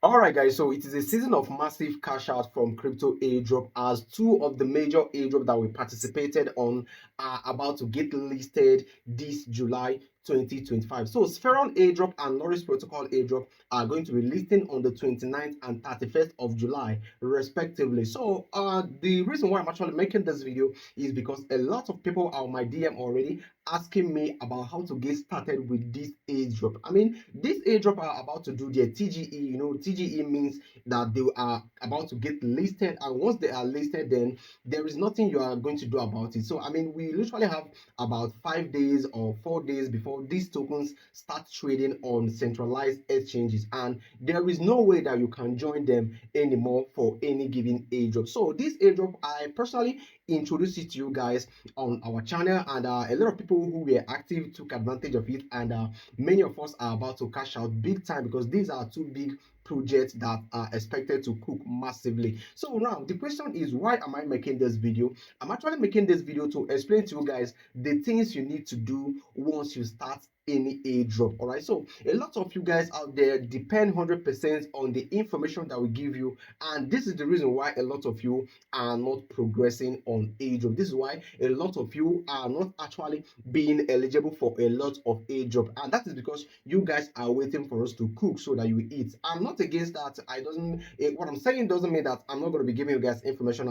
All right, guys. So it is a season of massive cash out from Crypto Airdrop, as two of the major airdrop that we participated on are about to get listed this July 2025. So Spheron Airdrop and Norris Protocol Airdrop are going to be listing on the 29th and 31st of July, respectively. So the reason why I'm actually making this video is because a lot of people are on my DM already asking me about how to get started with this airdrop. I mean, this airdrop are about to do their TGE. You know, TGE means that they are about to get listed, and once they are listed, then there is nothing you are going to do about it. So I mean, we literally have about 5 days or 4 days before these tokens start trading on centralized exchanges, and there is no way that you can join them anymore for any given airdrop. So this airdrop, I personally introduced it to you guys on our channel, and a lot of people who were active took advantage of it, and many of us are about to cash out big time because these are two big projects that are expected to cook massively. So now the question is, why am I making this video? I'm actually making this video to explain to you guys the things you need to do once you start any airdrop. All right, so a lot of you guys out there depend 100% on the information that we give you, and this is the reason why a lot of you are not progressing on airdrop. This is why a lot of you are not actually being eligible for a lot of airdrop, and that is because you guys are waiting for us to cook so that you eat. I'm not against that. I doesn't What I'm saying doesn't mean that I'm not going to be giving you guys information.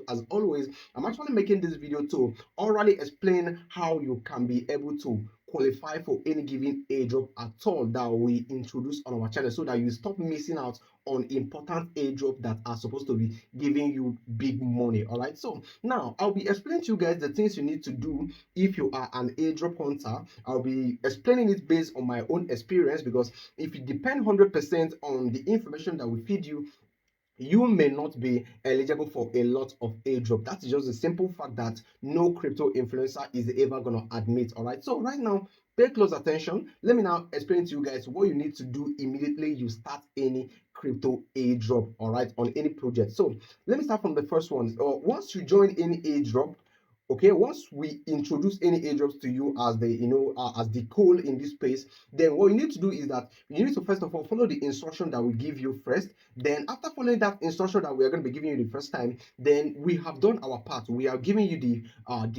As always, I'm actually making this video to orally explain how you can be able to qualify for any given airdrop at all that we introduce on our channel, so that you stop missing out on important airdrop that are supposed to be giving you big money. All right, so now I'll be explaining to you guys the things you need to do if you are an airdrop hunter. I'll be explaining it based on my own experience, because if you depend 100% on the information that we feed you, you may not be eligible for a lot of airdrop. That is just a simple fact that no crypto influencer is ever gonna admit. All right, so right now, pay close attention. Let me now explain to you guys what you need to do immediately you start any crypto airdrop, all right, on any project. So let me start from the first one. Once you join any airdrop, okay, once we introduce any airdrops to you as the as the call in this space, then what you need to do is that you need to first of all follow the instruction that we give you first. Then after following that instruction that we are going to be giving you the first time, then we have done our part. We are giving you the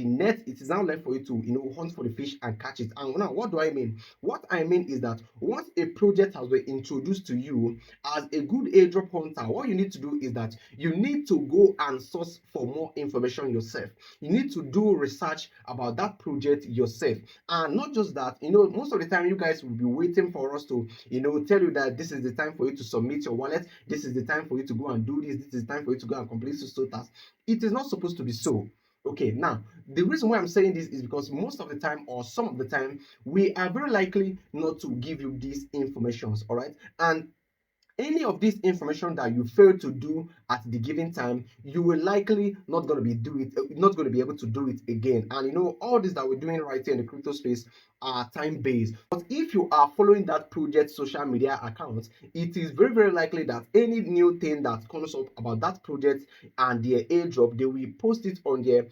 net. It is now left for you to hunt for the fish and catch it. And now, what do I mean? What I mean is that once a project has been introduced to you as a good airdrop hunter, what you need to do is that you need to go and source for more information yourself. You need to do research about that project yourself. And not just that, most of the time you guys will be waiting for us to tell you that this is the time for you to submit your wallet, this is the time for you to go and do this is the time for you to go and complete so tasks. It is not supposed to be so. Okay, now the reason why I'm saying this is because most of the time, or some of the time, we are very likely not to give you these informations. All right, and any of this information that you fail to do at the given time, you will likely not going to be not going to be able to do it again. And all this that we're doing right here in the crypto space are time based. But if you are following that project social media account, it is very, very likely that any new thing that comes up about that project and their airdrop, they will post it on their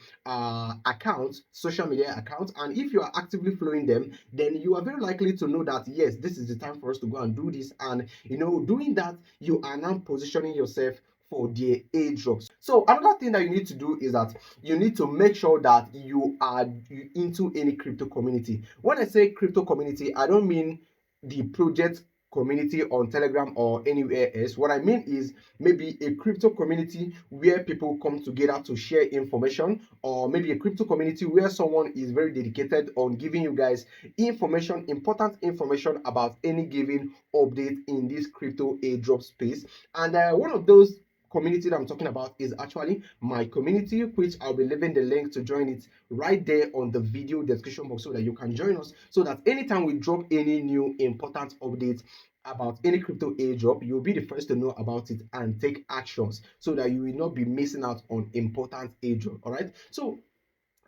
account, social media account. And if you are actively following them, then you are very likely to know that yes, this is the time for us to go and do this. And doing that, you are now positioning yourself for the airdrops. So another thing that you need to do is that you need to make sure that you are into any crypto community. When I say crypto community, I don't mean the project community on Telegram or anywhere else. What I mean is maybe a crypto community where people come together to share information, or maybe a crypto community where someone is very dedicated on giving you guys information, important information about any given update in this crypto airdrop space. And one of those community that I'm talking about is actually my community, which I'll be leaving the link to join it right there on the video description box, so that you can join us, so that anytime we drop any new important updates about any crypto airdrop, you'll be the first to know about it and take actions, so that you will not be missing out on important airdrop. All right, so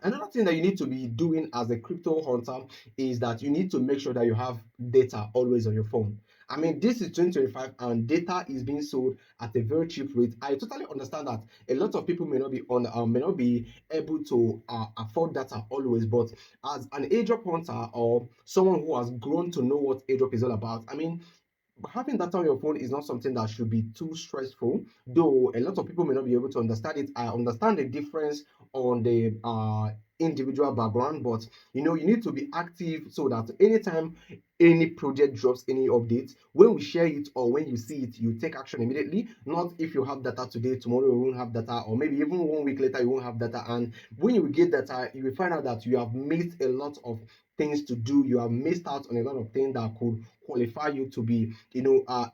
another thing that you need to be doing as a crypto hunter is that you need to make sure that you have data always on your phone. I mean, this is 2025 and data is being sold at a very cheap rate. I totally understand that a lot of people may not be able to afford data always, but as an airdrop hunter or someone who has grown to know what airdrop is all about, I mean, having data on your phone is not something that should be too stressful, though a lot of people may not be able to understand it. I understand the difference on the individual background, but you need to be active so that anytime any project drops any updates, when we share it or when you see it, you take action immediately. Not if you have data today, tomorrow you won't have data, or maybe even 1 week later you won't have data. And when you get data, you will find out that you have missed a lot of things to do. You have missed out on a lot of things that could qualify you to be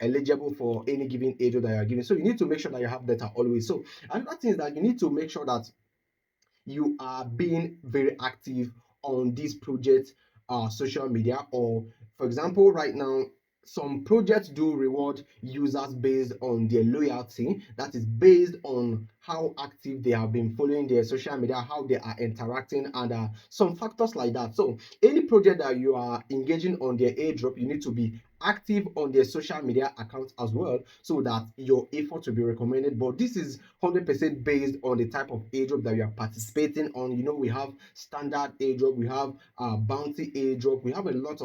eligible for any given age that you are given. So you need to make sure that you have data always. So another thing is that you need to make sure that you are being very active on this project social media. Or for example, right now some projects do reward users based on their loyalty, that is based on how active they have been following their social media, how they are interacting, and some factors like that. So any project that you are engaging on their airdrop, you need to be active on their social media accounts as well, so that your effort will be recommended. But this is 100% based on the type of airdrop that you are participating on. We have standard airdrop, we have bounty airdrop, we have a lot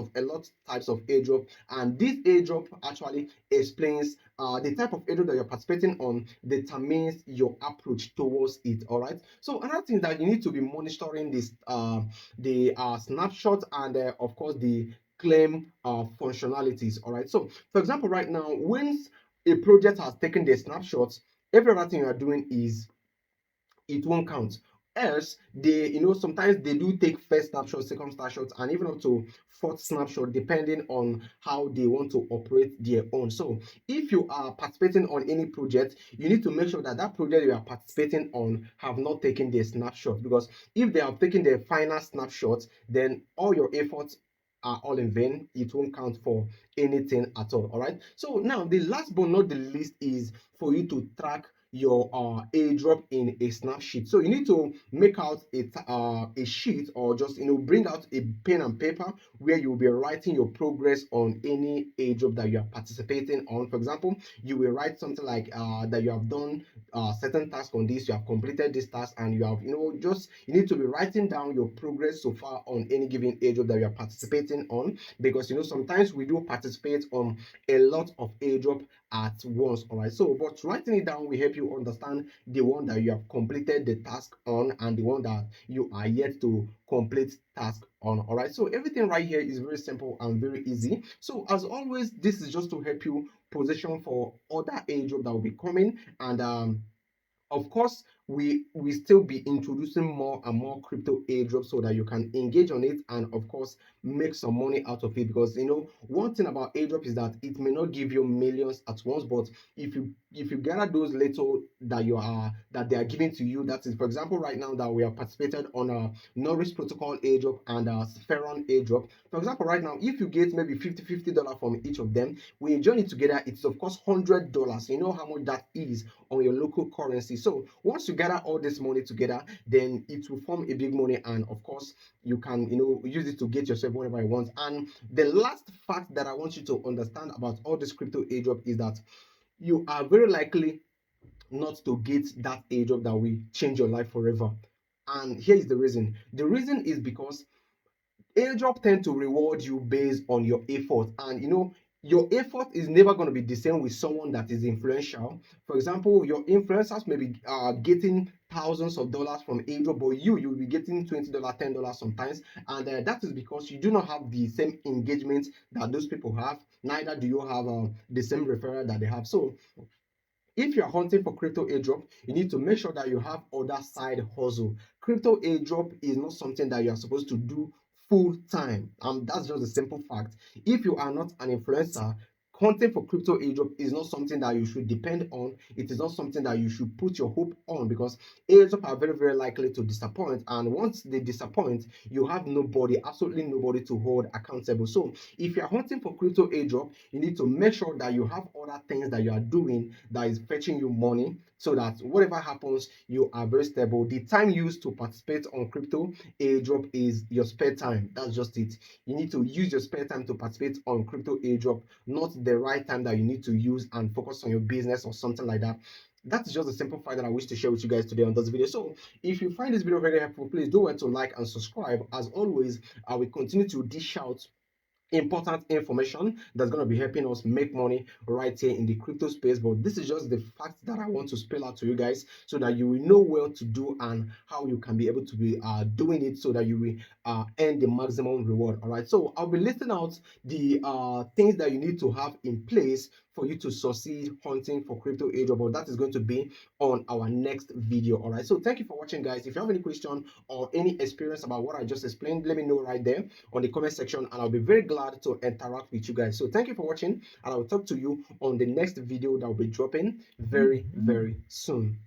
types of airdrop, and this airdrop actually explains the type of airdrop that you're participating on determines your approach towards it. All right. So another thing that you need to be monitoring this the snapshot and of course the claim functionalities. All right. So for example, right now, when a project has taken the snapshots, every other thing you are doing is it won't count. Else, sometimes they do take first snapshot, second snapshot, and even up to fourth snapshot, depending on how they want to operate their own. So, if you are participating on any project, you need to make sure that that project you are participating on have not taken their snapshot. Because if they have taken their final snapshot, then all your efforts are all in vain. It won't count for anything at all. All right. So now the last but not the least is for you to track your airdrop in a snapsheet. So you need to make out a sheet, or just bring out a pen and paper where you'll be writing your progress on any airdrop that you are participating on. For example, you will write something like that you have done certain task on this, you have completed this task, and you have you need to be writing down your progress so far on any given airdrop that you are participating on, because sometimes we do participate on a lot of airdrop at once. All right. So but writing it down will help you understand the one that you have completed the task on and the one that you are yet to complete task on. All right. So everything right here is very simple and very easy. So as always, this is just to help you position for other airdrop that will be coming. And of course, we still be introducing more and more crypto airdrops so that you can engage on it and of course make some money out of it. Because one thing about airdrop is that it may not give you millions at once, but if you gather those little that they are giving to you, that is, for example, right now that we have participated on a Norris protocol airdrop and a Spheron airdrop. For example, right now, if you get maybe $50 from each of them, when you join it together, it's of course $100. You know how much that is on your local currency. So once you gather all this money together, then it will form a big money, and of course you can use it to get yourself whatever you want. And the last fact that I want you to understand about all this crypto airdrop is that you are very likely not to get that airdrop that will change your life forever. And here is the reason. The reason is because airdrop tend to reward you based on your effort, and your effort is never going to be the same with someone that is influential. For example, your influencers may be getting thousands of dollars from airdrop, but you'll be getting $20, $10 sometimes. And that is because you do not have the same engagement that those people have, neither do you have the same referral that they have. So if you're hunting for crypto airdrop, you need to make sure that you have other side hustle. Crypto airdrop is not something that you are supposed to do full time. That's just a simple fact. If you are not an influencer, hunting for crypto airdrop is not something that you should depend on. It is not something that you should put your hope on, because airdrop are very, very likely to disappoint. And once they disappoint, you have nobody, absolutely nobody to hold accountable. So if you're hunting for crypto airdrop, you need to make sure that you have other things that you are doing that is fetching you money, so that whatever happens, you are very stable. The time used to participate on crypto airdrop is your spare time. That's just it. You need to use your spare time to participate on crypto airdrop, not the right time that you need to use and focus on your business or something like that. That's just a simple fact that I wish to share with you guys today on this video. So if you find this video very helpful, please do want to like and subscribe. As always, I will continue to dish out important information that's going to be helping us make money right here in the crypto space. But this is just the fact that I want to spell out to you guys so that you will know what to do and how you can be able to be doing it so that you will earn the maximum reward. All right, so I'll be listing out the things that you need to have in place for you to succeed hunting for crypto airdrop, but that is going to be on our next video. All right, so thank you for watching, guys. If you have any question or any experience about what I just explained, let me know right there on the comment section, and I'll be very glad to interact with you guys. So thank you for watching, and I will talk to you on the next video that will be dropping very soon.